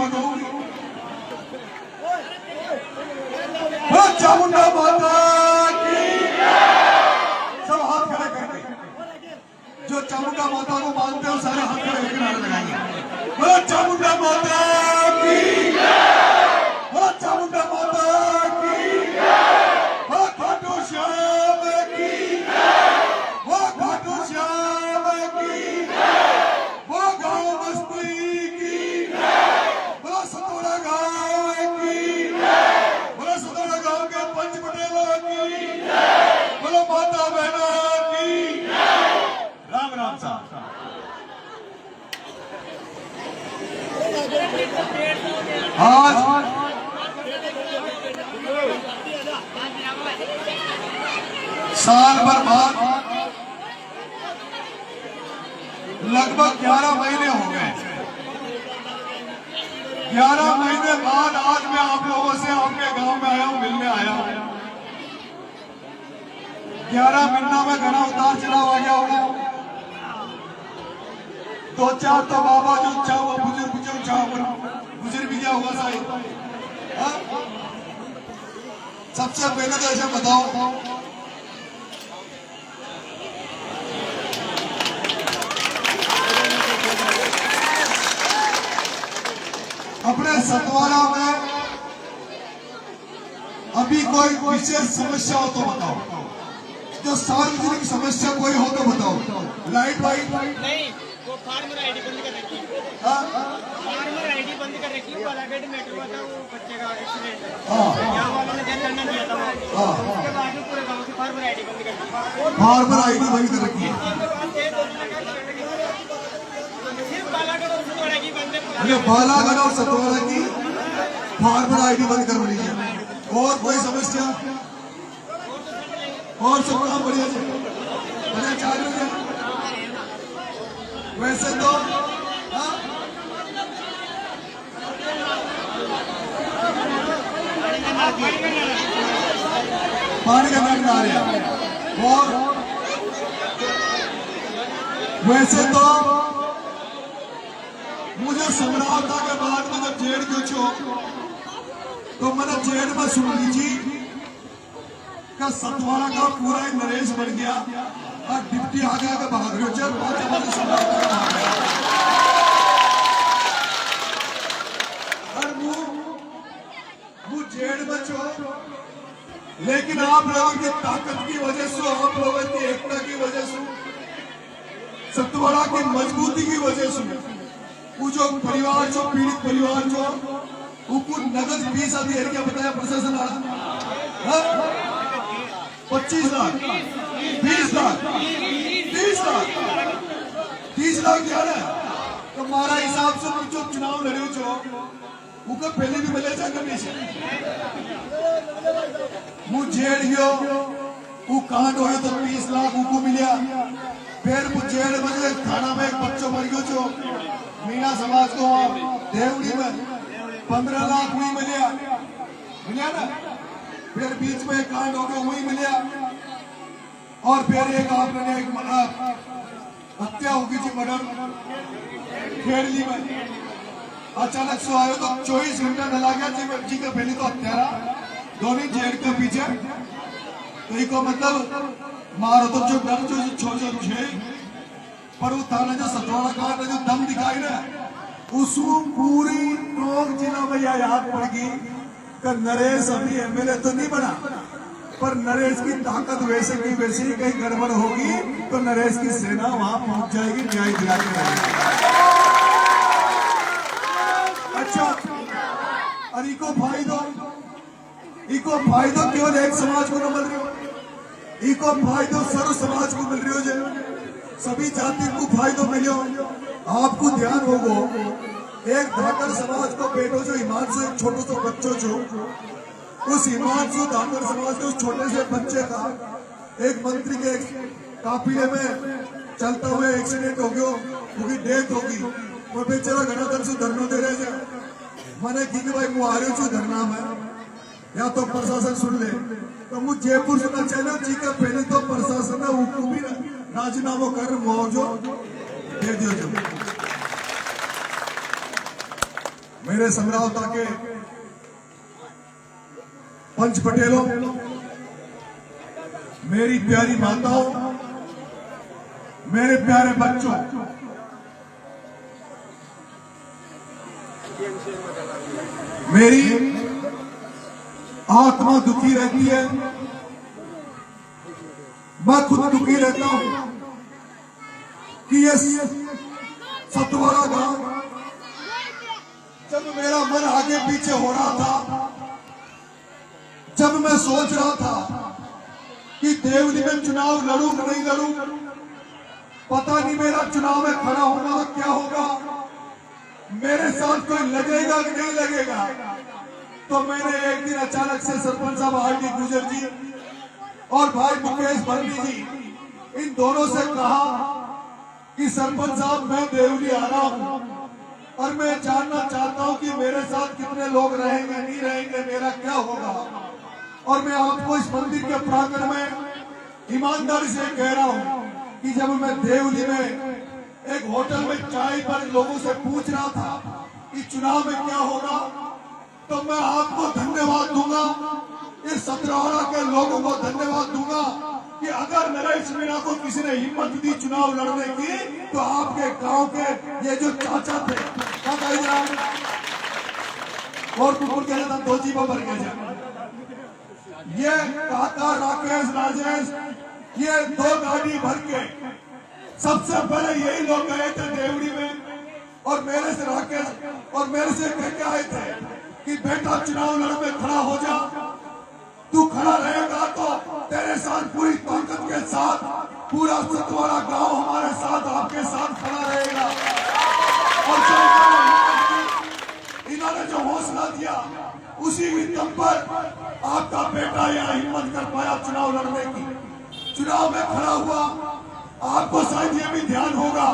दूंगी। चामुंडा माता की सब हाथ खड़े करके, जो चामुंडा माता को मानते हो सारे हाथ खड़े करके नारे लगाएंगे। बोलो चामुंडा माता की, बोलो चामुंडा माता की, बोलो खाटू श्याम की, बोलो खाटू श्याम की, बोलो गाँव बस्ती की, बोलो सतोड़ा गाँव की, बोलो सतोड़ा गाँव के पंच पटेलों की, बोलो माता बहनों की। राम राम साहब। आज साल भर बाद लगभग 11 महीने हो गए। 11 महीने बाद आज मैं आप लोगों से आपके गांव में आया हूं, मिलने आया हूं। 11 महीना में घना उतार चढ़ाव आ गया होगा। 2-4 तो बाबा जो चाह वो बुजुर्ग जो चाह गुजर भी गया होगा साहिब। सबसे पहले तो ऐसे बताओ, अपने सतवारा में अभी कोई विशेष समस्या हो तो बताओ, जो सार्वजनिक समस्या कोई हो तो बताओ। लाइट वाइट नहीं, वो फार्मर आईडी बंद कर रखी है। फार्मर आईडी बंद कर रखी है। बालाघाट मेट्रो हुआ था, वो बच्चे का एक्सीडेंट है। गाँव वालों ने ध्यान करना दिया था, उसके बाद में पूरे गाँव की फार्मर आईडी बंद कर रखी है। फार्मर आईडी बंद कर रखी है। सिर्फ बालाघाट और सतवाड़ा की बंद है। अरे बालाघाट और सतवाड़ा की फार्मर आईडी बंद कर लीजिए। और कोई समस्या? और सब काम बढ़िया बढ़िया चालू है। वैसे तो पानी का नल आ रहा। और वैसे तो मुझे सम्राटता के बाद में जब जेल क्यों छो तो मैंने जेल में सुन लीजिए का सतवारा का पूरा ही नरेश बन गया और डिप्टी आ गया कि बहादुर और वो जेल में छो। लेकिन आप लोगों की ताकत की वजह से, आप लोगों की एकता की वजह से, सतवारा की मजबूती की वजह से वो जो परिवार जो पीड़ित परिवार जो उनको नगद फीस अभी क्या बताया प्रशासन वाला 25 लाख 20 लाख 30 लाख 30 लाख क्या है। तो हमारा हिसाब से जो चुनाव लड़े जो उनको पहले भी मिले जाकर वो जेल गयो वो कांड हो तो 30 लाख उनको मिला। फिर वो जेल में थाना में एक बच्चों मर गयो जो मीना समाज को देवड़ी में 15 लाख वही मिला ना। फिर बीच में एक कांड हो गया वही मिला। और फिर एक आपने एक हत्या होगी थी मर्डर खेड़ली में। अचानक से आयो तो 24 घंटा डला गया जी का पहले तो हत्यारा दोनों जेल के पीछे। तो को मतलब मारो तो जो डर जो छोटे पर वो थाना जो सतवाड़ा कांड जो दम दिखाई ना उसको पूरी टोंक जिला में यह याद पड़ गई कि नरेश अभी एमएलए तो नहीं बना पर नरेश की ताकत वैसे की वैसी कहीं गड़बड़ होगी तो नरेश की सेना वहां पहुंच जाएगी, न्याय दिला के रहेगी। अच्छा, और इको फायदो केवल एक समाज को न मिल रही हो, इको फायदो सर्व समाज को मिल रही हो, सभी जाति को फायदो मिलो। आपको ध्यान होगो एक धाकर समाज को बेटो जो हिमांशु एक छोटो सो बच्चों जो उस हिमांशु धाकर समाज के उस छोटे से बच्चे का एक मंत्री के काफिले में चलता हुए एक्सीडेंट हो गयो, उनकी डेथ होगी। वो बेचारा घना से धरना दे रहे थे। मैंने की भाई मुहारे छू धरना में या तो प्रशासन सुन ले तो मुझ जयपुर से चलो जी का पहले तो प्रशासन ने हुक्म भी राजीनामा कर मुआवजो दे दियो। जो मेरे संग्रावता के पंच पटेलों, मेरी प्यारी माताओं, मेरे प्यारे बच्चों, मेरी आत्मा दुखी रहती है, मैं खुद दुखी रहता हूं कि ये सतवारा गांव, जब मेरा मन आगे पीछे हो रहा था, जब मैं सोच रहा था कि देवली में चुनाव लड़ूं नहीं लड़ूं, पता नहीं मेरा चुनाव में खड़ा होना तो क्या होगा, मेरे साथ कोई लगेगा कि नहीं लगेगा। तो मैंने एक दिन अचानक से सरपंच साहब आर.डी. गुजर जी और भाई मुकेश बंदी जी, इन दोनों से कहा कि सरपंच साहब मैं देवली आ रहा हूं और मैं जानना चाहता हूं कि मेरे साथ कितने लोग रहेंगे नहीं रहेंगे, मेरा क्या होगा। और मैं आपको इस मंदिर के प्रांगण में ईमानदारी से कह रहा हूं कि जब मैं देवली में एक होटल में चाय पर लोगों से पूछ रहा था कि चुनाव में क्या होगा, तो मैं आपको धन्यवाद दूंगा, इस सतरावड़ा के लोगों को धन्यवाद दूंगा कि अगर नरेश मीणा को किसी ने हिम्मत दी चुनाव लड़ने की, तो आपके गांव के ये जो चाचा थे और कुकुर के दो जीवा भर गए, ये काका राकेश राजेश, ये 2 गाड़ी भर के सबसे पहले यही लोग गए थे देवड़ी में और मेरे से राकेश और मेरे से कह के आए थे कि बेटा चुनाव लड़ में खड़ा हो जा, तू खड़ा रहेगा तो तेरे साथ पूरी ताकत के साथ पूरा सतवारा गांव हमारे साथ आपके साथ खड़ा रहेगा। और इन्होंने जो हौसला दिया उसी दम पर आपका बेटा यह हिम्मत कर पाया चुनाव लड़ने की, चुनाव में खड़ा हुआ। आपको शायद ये भी ध्यान होगा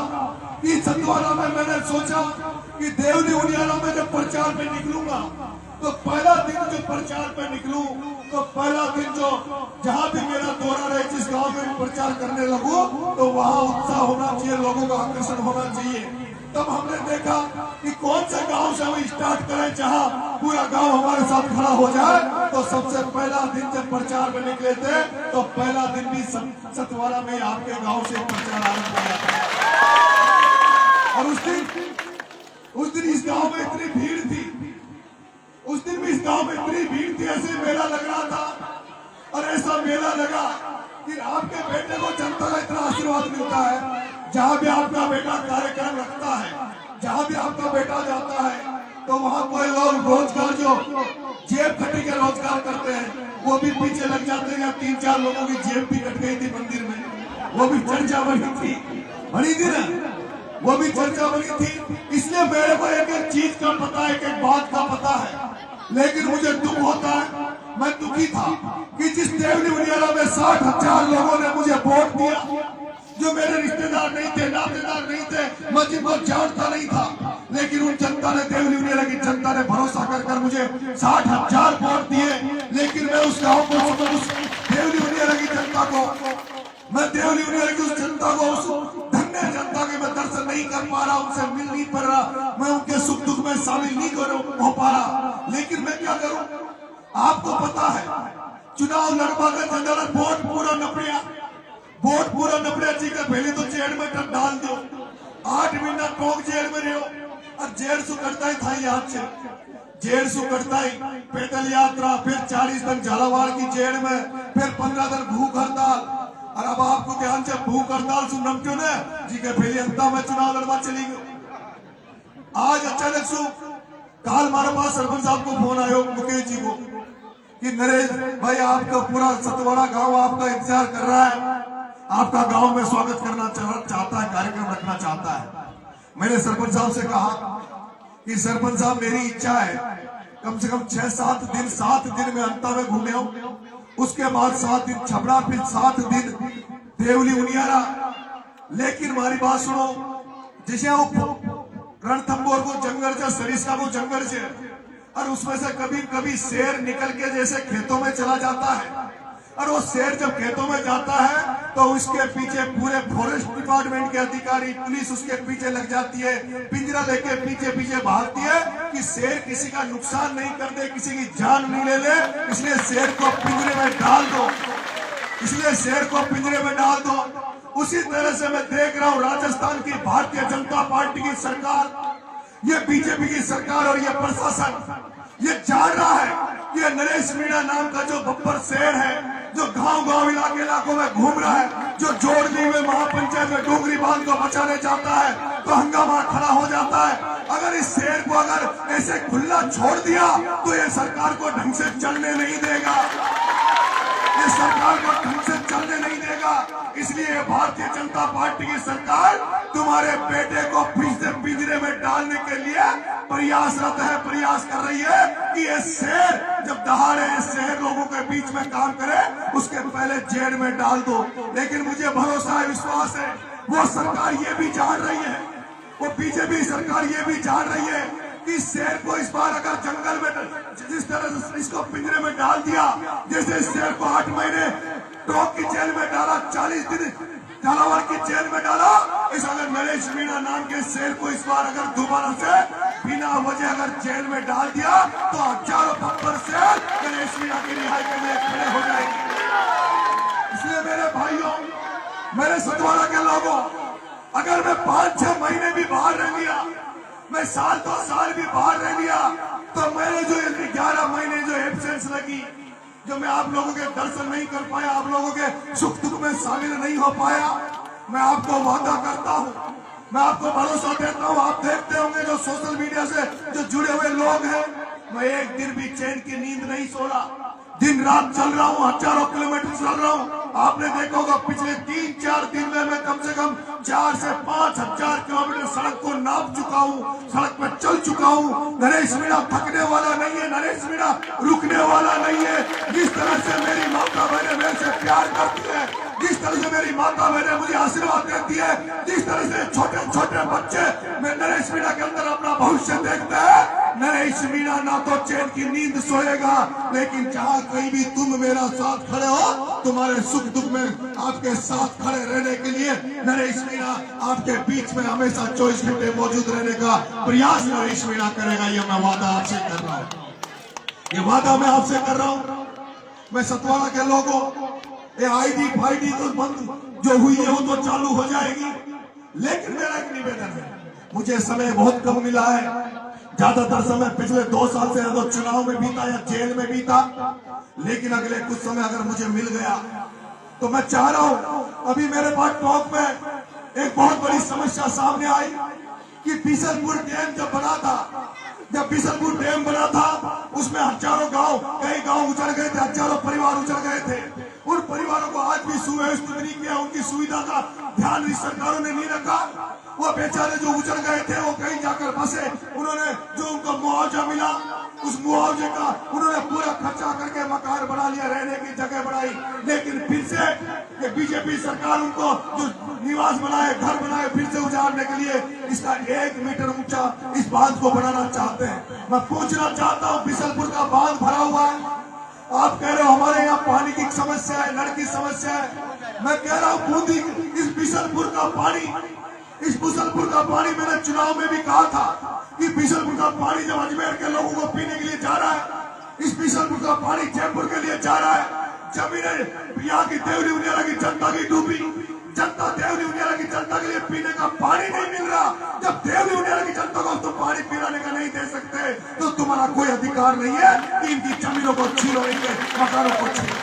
कि सतवारा में मैंने सोचा कि देवली उनियारा में जब प्रचार में निकलूंगा तो पहला दिन जो प्रचार पे निकलूं तो पहला दिन जो जहां भी मेरा दौरा रहे, जिस गांव में प्रचार करने लगूं तो वहां उत्साह होना चाहिए, लोगों का आकर्षण होना चाहिए। तब हमने देखा कि कौन से गांव से हम स्टार्ट करें जहां पूरा गांव हमारे साथ खड़ा हो जाए। तो सबसे पहला दिन जब प्रचार में निकले थे तो पहला दिन भी सतवारा में आपके गांव से प्रचार आरंभ हो गया था। और उस दिन इस गांव में इतनी भीड़ थी, उस दिन भी इस गांव में इतनी भीड़ थी, ऐसे मेला लग रहा था। और ऐसा मेला लगा कि आपके बेटे को जनता का इतना आशीर्वाद मिलता है, जहां भी आपका बेटा कार्यक्रम रखता है, जहां भी आपका बेटा जाता है तो वहां कोई लोग रोजगार जो जेब कटी के रोजगार करते हैं वो भी पीछे लग जाते हैं। 3-4 लोगों की जेब भी कट गई थी मंदिर में, वो भी चर्चा बनी थी, बनी थी ना, वो भी चर्चा बनी थी। इसलिए मेरे को एक एक चीज का पता है, एक बात का पता है, लेकिन मुझे दुख होता है, मैं दुखी था कि जिस देवली उनियारा में 60,000 लोगों ने मुझे वोट दिया, जो मेरे रिश्तेदार नहीं थे, नातेदार नहीं थे, मैं जिनको जानता नहीं था, लेकिन उन जनता ने, देवली उनियारा की जनता ने भरोसा कर मुझे 60,000 वोट दिए। लेकिन मैं उस गांव को, उस देवली उनियारा की जनता को, मैं देवली उनियारा की उस जनता को, उस धन्य जनता के मैं दर्शन नहीं कर पा रहा, उनसे मिल नहीं पा रहा, मैं उनके सुख दुख में शामिल नहीं हो पा रहा। लेकिन मैं क्या करूं, आपको पता है चुनाव लड़वा का जंगल वोट पूरा नपड़िया, वोट पूरा नपड़िया जी का पहले तो जेल में डाल दो, 8 महीना टोक जेल में रहो और जेल सु करता ही था, याद से जेल सु करता ही पैदल यात्रा, फिर 40 दिन झालावाड़ की जेल में, फिर 15 दिन भूख हड़ताल। और अब आपको ध्यान से भूख हड़ताल सुनम क्यों ने जी के पहले अंता में चुनाव लड़वा चली गई। आज अचानक से काल हमारे पास सरपंच साहब को फोन आयो मुकेश जी को कि नरेश भाई आपका पूरा सतवाड़ा गांव आपका इंतजार कर रहा है, आपका गांव में स्वागत करना चाहता है, कार्यक्रम रखना चाहता है। मैंने सरपंच साहब से कहा कि सरपंच साहब मेरी इच्छा है कम से कम 6-7 दिन, 7 दिन में अंता में घूमे हूं, उसके बाद 7 दिन छपड़ा, फिर 7 दिन देवली उनियारा। लेकिन हमारी बात सुनो, जैसे वो रणथंबोर को जंगल से, सरिस्का को जंगल से, और उसमें से कभी कभी शेर निकल के जैसे खेतों में चला जाता है, और वो शेर जब खेतों में जाता है तो उसके पीछे पूरे फॉरेस्ट डिपार्टमेंट के अधिकारी, पुलिस उसके पीछे लग जाती है, पिंजरा लेके पीछे पीछे भागती है कि शेर किसी का नुकसान नहीं कर दे, किसी की जान नहीं ले ले, इसलिए शेर को पिंजरे में डाल दो, इसलिए शेर को पिंजरे में डाल दो। उसी तरह से मैं देख रहा हूं राजस्थान की भारतीय जनता पार्टी की सरकार, ये बीजेपी की सरकार और ये प्रशासन ये जान रहा है कि ये नरेश मीणा नाम का जो बब्बर शेर है, जो गांव-गांव इलाकों में घूम रहा है, जो जोड़नी में महापंचायत में डोंगरी बांध को बचाने जाता है तो हंगामा खड़ा हो जाता है। अगर इस शेर को अगर ऐसे खुला छोड़ दिया तो ये सरकार को ढंग से चलने नहीं देगा, ये सरकार को ढंग से चलने नहीं देगा। इसलिए भारतीय जनता पार्टी की सरकार तुम्हारे बेटे को फिर से पिंजरे में डालने के लिए प्रयासरत है, प्रयास कर रही है कि ये शेर जब दहाड़े शेर लोगों के बीच में काम करे उसके पहले जेल में डाल दो। लेकिन मुझे भरोसा है, विश्वास है, वो सरकार ये भी जान रही है, वो बीजेपी सरकार ये भी जान रही है कि शेर को इस बार अगर जंगल में जिस तरह से इसको पिंजरे में डाल दिया, जैसे शेर को 8 महीने टोक की जेल में डाला, 40 दिन झालावाड़ की जेल में डाला, इस अगर नरेश मीणा नाम के शेर को इस बार अगर दोबारा से बिना वजह अगर जेल में डाल दिया तो हजारों बब्बर शेर नरेश मीणा की रिहाई के लिए खड़े हो जाएंगे। इसलिए मेरे भाइयों, मेरे सतवाड़ा के लोगों, अगर मैं 5-6 महीने भी बाहर रह लिया, मैं 1-2 साल भी बाहर रह लिया, तो मैंने जो 11 महीने जो एब्सेंस लगी, जो मैं आप लोगों के दर्शन नहीं कर पाया, आप लोगों के सुख दुख में शामिल नहीं हो पाया, मैं आपको वादा करता हूँ, मैं आपको भरोसा देता हूँ, आप देखते होंगे जो सोशल मीडिया से जो जुड़े हुए लोग हैं, मैं एक दिन भी चैन की नींद नहीं सो रहा, दिन रात चल रहा हूँ, हजारों किलोमीटर चल रहा हूँ। आपने देखा होगा पिछले 3-4 दिन में मैं कम से कम 4 से 5 हजार किलोमीटर सड़क को नाप चुका हूँ, सड़क पर चल चुका हूँ। नरेश मीणा थकने वाला नहीं है, नरेश मीणा रुकने वाला नहीं है। जिस तरह से मेरी माता बहने मेरे से प्यार करती है, जिस तरह से मेरी माता बहने मुझे आशीर्वाद देती है, जिस तरह से छोटे छोटे बच्चे मैं नरेश मीणा के अंदर अपना भविष्य देखते हैं, नरेश मीणा ना तो चैन की नींद सोएगा, लेकिन जहाँ कहीं भी तुम मेरा साथ खड़े हो, तुम्हारे सुख दुख में आपके साथ खड़े रहने के लिए नरेश मीणा आपके बीच में हमेशा 24 घंटे मौजूद रहने का प्रयास नरेश मीणा करेगा। ये मैं वादा आपसे कर रहा हूँ, ये वादा मैं आपसे कर रहा हूँ। मैं सतवाड़ा के लोगों, ये आईडी फाईडी तो बंद जो हुई है वो तो चालू हो जाएगी, लेकिन मेरा एक निवेदन है, मुझे समय बहुत कम मिला है, ज्यादातर समय पिछले 2 साल से तो चुनाव में बीता या जेल में बीता, लेकिन अगले कुछ समय अगर मुझे मिल गया तो मैं चाह रहा हूं, अभी मेरे पास टॉक में एक बहुत बड़ी समस्या सामने आई कि बिशनपुर डैम जब बना था, जब बिशनपुर डैम बना था उसमें हजारों गांव, कई गांव उजड़ गए थे, हजारों परिवार उजड़ गए थे। उन परिवारों को आज भी सुव्यवस्थित नहीं किया, उनकी सुविधा का ध्यान इस सरकारों ने नहीं रखा। वो बेचारे जो उजड़ गए थे वो कहीं जाकर फंसे, उन्होंने जो उनको मुआवजा मिला उस मुआवजे का उन्होंने पूरा खर्चा करके मकान बना लिया, रहने की जगह बनाई, लेकिन फिर से ये बीजेपी सरकार उनको जो निवास बनाए, घर बनाए, फिर से उजाड़ने के लिए इसका 1 मीटर ऊंचा इस बांध को बनाना चाहते हैं। मैं पूछना चाहता हूँ, बिशनपुर का बांध भरा हुआ है, आप कह रहे हो हमारे यहाँ पानी की समस्या है, नल की समस्या है, मैं कह रहा हूँ बूंदी इस बिशनपुर का पानी, इस बिशनपुर का पानी मैंने चुनाव में भी कहा था कि बिशनपुर का पानी जब अजमेर के लोगों को पीने के लिए जा रहा है, इस बिशनपुर का पानी जयपुर के लिए जा रहा है। जमीन यहाँ की देवरी उनियारा की जनता की डूबी, जनता देवरी उनियारा की जनता के लिए पीने का पानी नहीं मिल रहा। जब देवरी उनियारा की जनता को तुम पानी पिलाने का नहीं दे सकते तो तुम्हारा कोई अधिकार नहीं है कि इनकी जमीनों को छीनो, इनके मकानों को छीनो।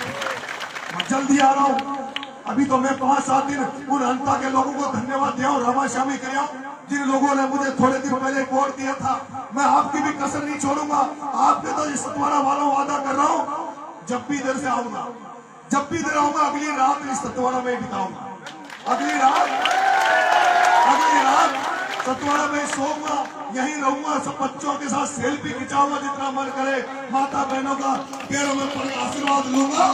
मैं जल्दी आ रहा हूँ, अभी तो मैं 5-7 दिन उन अंता के लोगों को धन्यवाद दिया और रामाशामी किया जिन लोगों ने मुझे थोड़े दिन पहले वोट दिया था। मैं आपकी भी कसर नहीं छोड़ूंगा, आपके तो सतवाड़ा वालों वादा कर रहा हूँ, जब भी इधर से आऊंगा, जब भी इधर आऊंगा अगली रात इस सतवाड़ा में बिताऊंगा, अगली रात सतवाड़ा में सोऊंगा, यहीं रहूंगा, सब बच्चों के साथ सेल्फी खिंचाऊंगा जितना मन करे, माता बहनों का पैरों में पड़ आशीर्वाद लूंगा।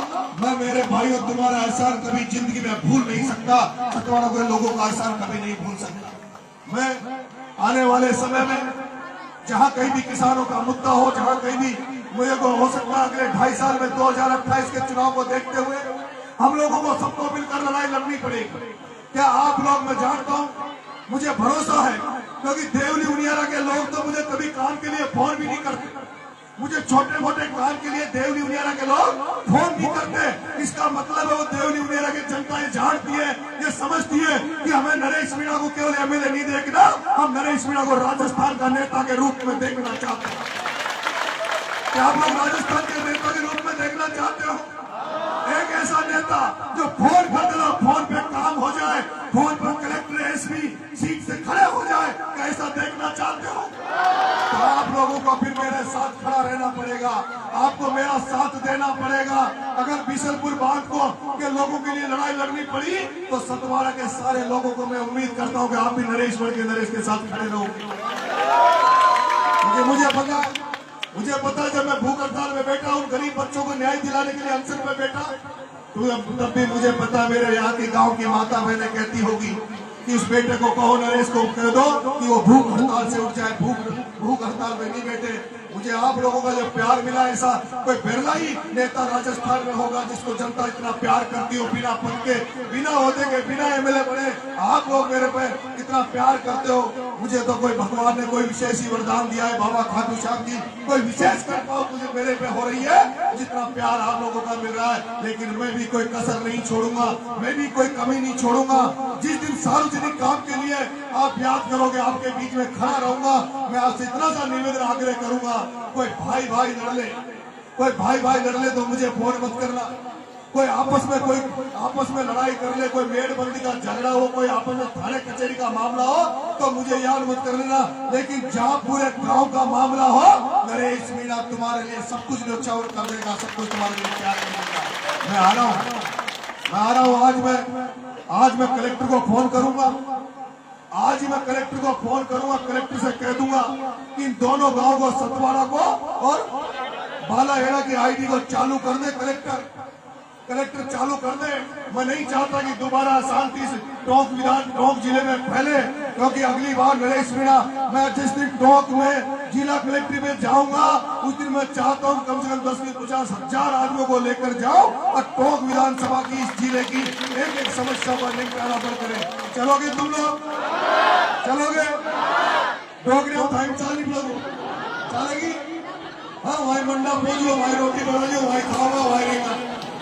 मैं मेरे भाइयों तुम्हारा एहसान कभी जिंदगी में भूल नहीं सकता, सतवाड़ा के लोगों का एहसान कभी नहीं भूल सकता। मैं आने वाले समय में जहां कहीं भी किसानों का मुद्दा हो, जहां कहीं भी मुझे को हो सकता है अगले 2.5 साल में 2028 के चुनाव को देखते हुए हम लोगों को सबको मिलकर लड़ाई लड़नी पड़ेगी। क्या आप लोग, मैं जानता हूँ, मुझे भरोसा है, क्योंकि देवली उनियारा के लोग तो मुझे कभी काम के लिए फोन भी नहीं करते। मुझे छोटे मोटे काम के लिए देवली उनियारा के लोग फोन नहीं करते। इसका मतलब है वो देवली उनियारा की जनता ये जानती है, ये समझती है कि हमें नरेश मीणा को केवल एमएलए नहीं देखना, हम नरेश मीणा को राजस्थान का नेता के रूप में देखना चाहते हैं। क्या आप लोग राजस्थान के नेता के रूप में देखना चाहते हो? एक ऐसा नेता जो फोन कर देना, फोन पे काम हो जाए, फोन पर कलेक्टर एसपी सीट से खड़े हो जाए, कैसा देखना चाहते हो? तो आप लोगों को फिर मेरे साथ खड़ा रहना पड़ेगा, आपको मेरा साथ देना पड़ेगा। अगर बिशनपुर बांध को के लोगों के लिए लड़ाई लड़नी पड़ी तो सतवाड़ा के सारे लोगों को मैं उम्मीद करता हूं कि आप भी नरेश के साथ खड़े रहोगे। क्योंकि मुझे पता जब मैं भूख हड़ताल में बैठा हूँ, गरीब बच्चों को न्याय दिलाने के लिए अनशन में बैठा, तो तब भी मुझे पता मेरे यहाँ के गांव की माता बहनें कहती होगी कि उस बेटे को कहो, नरेश को कह दो कि वो भूख हड़ताल से उठ जाए। भूख हड़ताल में नहीं बैठे। मुझे आप लोगों का जो प्यार मिला, ऐसा कोई बिरला ही नेता राजस्थान में होगा जिसको जनता इतना प्यार करती हो, बिना पद के, बिना होते के, बिना एमएलए बने आप लोग मेरे पे इतना प्यार करते हो। मुझे तो कोई भगवान ने कोई विशेष ही वरदान दिया है, बाबा खाटू श्याम की कोई विशेष कृपा मुझे मेरे पे हो रही है, जितना प्यार आप लोगों का मिल रहा है। लेकिन मैं भी कोई कसर नहीं छोड़ूंगा, मैं भी कोई कमी नहीं छोड़ूंगा। जिस दिन सार्वजनिक काम के लिए आप याद करोगे, आपके बीच में खड़ा रहूंगा। मैं आपसे इतना सा निवेदन आग्रह करूंगा, कोई भाई भाई लड़ ले तो मुझे फोन मत करना। कोई आपस में लड़ाई कर ले, कोई मेड़बंदी का झगड़ा हो, कोई आपस में थाने कचहरी का मामला हो तो मुझे याद मत कर लेना। लेकिन जहाँ पूरे गांव का मामला हो, नरेश मीणा तुम्हारे लिए सब कुछ न्यौछावर कर देगा, सब कुछ तुम्हारे लिए प्यार कर देगा। मैं आ रहा हूँ। आज मैं कलेक्टर को फोन करूंगा। आज ही मैं कलेक्टर को फोन करूंगा, कलेक्टर से कह दूंगा कि इन दोनों गांव को, सतवाड़ा को और बालाहेड़ा की आईडी को चालू कर दे। कलेक्टर चालू कर दे। मैं नहीं चाहता कि दोबारा अशांति टोंक जिले में फैले, क्योंकि अगली बार नरेश मीणा, मैं जिस दिन टोंक में जिला कलेक्ट्रेट में जाऊंगा उस दिन मैं चाहता हूं कम से कम 10 से 50 हजार आदमियों को लेकर जाओ और टोंक विधानसभा की इस जिले की एक एक समस्या पर निपटारा पर करें। चलोगे तुम लोग? चलोगे? डोगरे टाइम चलेगी? हाँ, वही मंडा पहुंचो, वही रोटी बनाओ, वही खाओगा, वही रहेगा।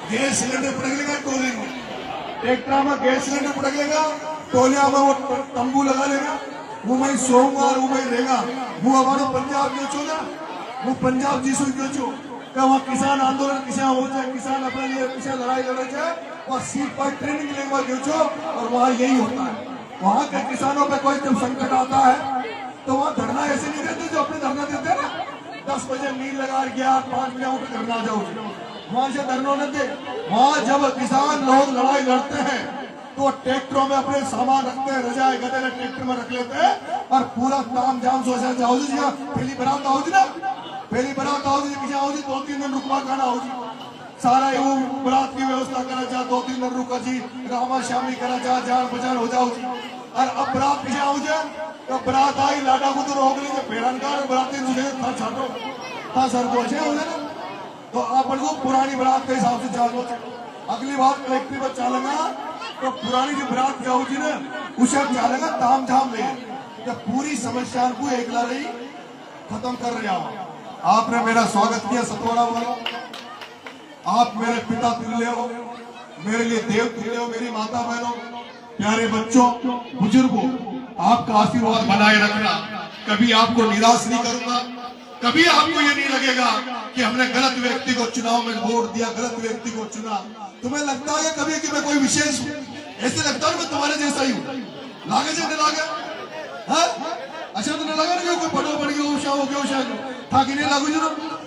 गैस सिलेंडर पटक लेगा टोले में, ट्रैक्टर में गैस सिलेंडर पटक लेगा, टोलिया में वो तंबू लगा लेगा, वो मैं सोऊंगा और वो मैं रहेगा। वो हमारा पंजाब जो छो ना, वो पंजाब जीसू जो छो, क्या वहाँ किसान आंदोलन किसान हो जाए, किसान अपने लिए किसान लड़ाई लड़े जाए और सीट पर ट्रेनिंग लेगा जो छो, और वहाँ यही होता है। वहाँ के किसानों पे कोई जब संकट आता है तो वहाँ धरना ऐसे नहीं देते जो अपने धरना देते हैं ना, 10 बजे नील लगा गया, 5 बजे उठ धरना जाओ, वहां से धरना न दे। वहां जब किसान लोग लड़ाई लड़ते हैं तो ट्रैक्टरों में अपने सामान रखते हैं, रजाई गदे ट्रैक्टर में रख लेते हैं और पूरा काम जाम सोचा जाओ जी, पहली बरात आओ जी ना, पहली बरात आओ जी, पीछे आओ जी, 2-3 दिन रुकवा खाना हो जी, सारा वो बरात की व्यवस्था करा जा, 2-3 दिन रुका जी, रामा शामी करा जा, जान पहचान हो जाओ जी। और अब बरात पीछे आओ जाए तो बरात आई, लाडा को तो रोक लीजिए, बेड़नकार बराती तुझे था छाटो था सर को अच्छे हो जाए ना, तो अपन को पुरानी बरात के हिसाब से चालो। अगली बार कलेक्ट्रेट में चालेगा तो पुरानी जो बरात क्या होगी ना उसे चालेगा, ताम झाम ले, जब पूरी समस्या को एक लड़ाई खत्म कर रहा हूं। आपने मेरा स्वागत किया सतवाड़ा वालों, आप मेरे पिता तुल्य हो, मेरे लिए देव तुल्य हो। मेरी माता बहनों, प्यारे बच्चों, बुजुर्गों, आपका आशीर्वाद बनाए रखना। कभी आपको निराश नहीं करूंगा, कभी आपको ये नहीं लगेगा कि हमने गलत व्यक्ति को चुनाव में वोट दिया, गलत व्यक्ति को चुना। तुम्हें लगता है कभी कि मैं कोई विशेष हूं? ऐसे लगता है मैं तुम्हारे जैसा ही हूं। लागे से नहीं लागे? अच्छा तो नहीं लगा ना कोई बड़ो बड़ी हो गया था कि नहीं लागू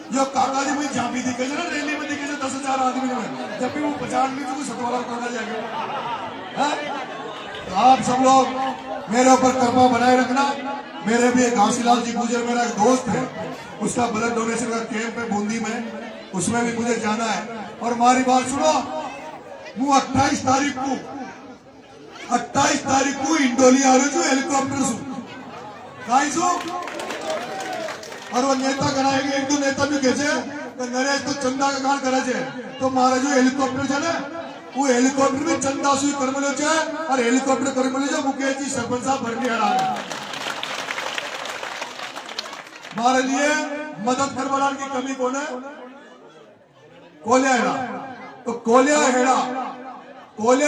जो काका जी मुझे जहाँ भी दिखे ना, रैली में दिखे 10,000 आदमी में, जब भी वो पहचान ली तो कोई सतवाड़ा करना जाएगा। तो आप सब लोग मेरे ऊपर कृपा बनाए रखना। मेरे भी एक घासीलाल जी गुजर मेरा एक दोस्त है, उसका ब्लड डोनेशन का कैंप है बूंदी में, उसमें भी मुझे जाना है। और हमारी बात सुनो, वो 28 तारीख को इंडोली आ रही थी हेलीकॉप्टर से, और वो नेता कराएंगे, एक दो नेता भी कैसे કે નરેશ તું ચંદા का કામ કરે છે તો મારે જો હેલિકોપ્ટર છે ને वो हेलीकॉप्टर में चंदा सुई कर मिलो छे और हेलीकॉप्टर कर मिलो छे मुकेश जी सरपंच साहब भरनी हड़ा हमारे लिए मदद करने वाले की कमी कौन है? कोलिया हेड़ा। तो कोलिया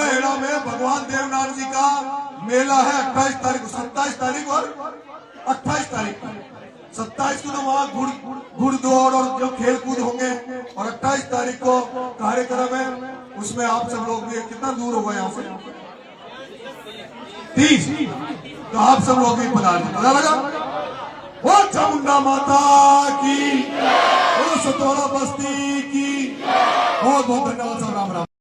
हेड़ा में भगवान देवनाथ जी का मेला है 28 तारीख, 27 तारीख और 28 तारीख। 27 को तो वहां गुड़ दौड़ और जो खेल कूद होंगे और 28 तारीख को कार्यक्रम है, उसमें आप सब लोग भी कितना दूर होगा यहाँ से 30, तो आप सब लोग भी पधारिए। पता लगा? वो चामुंडा माता की, वो सतोरा बस्ती की बहुत बहुत धन्यवाद। राम राम।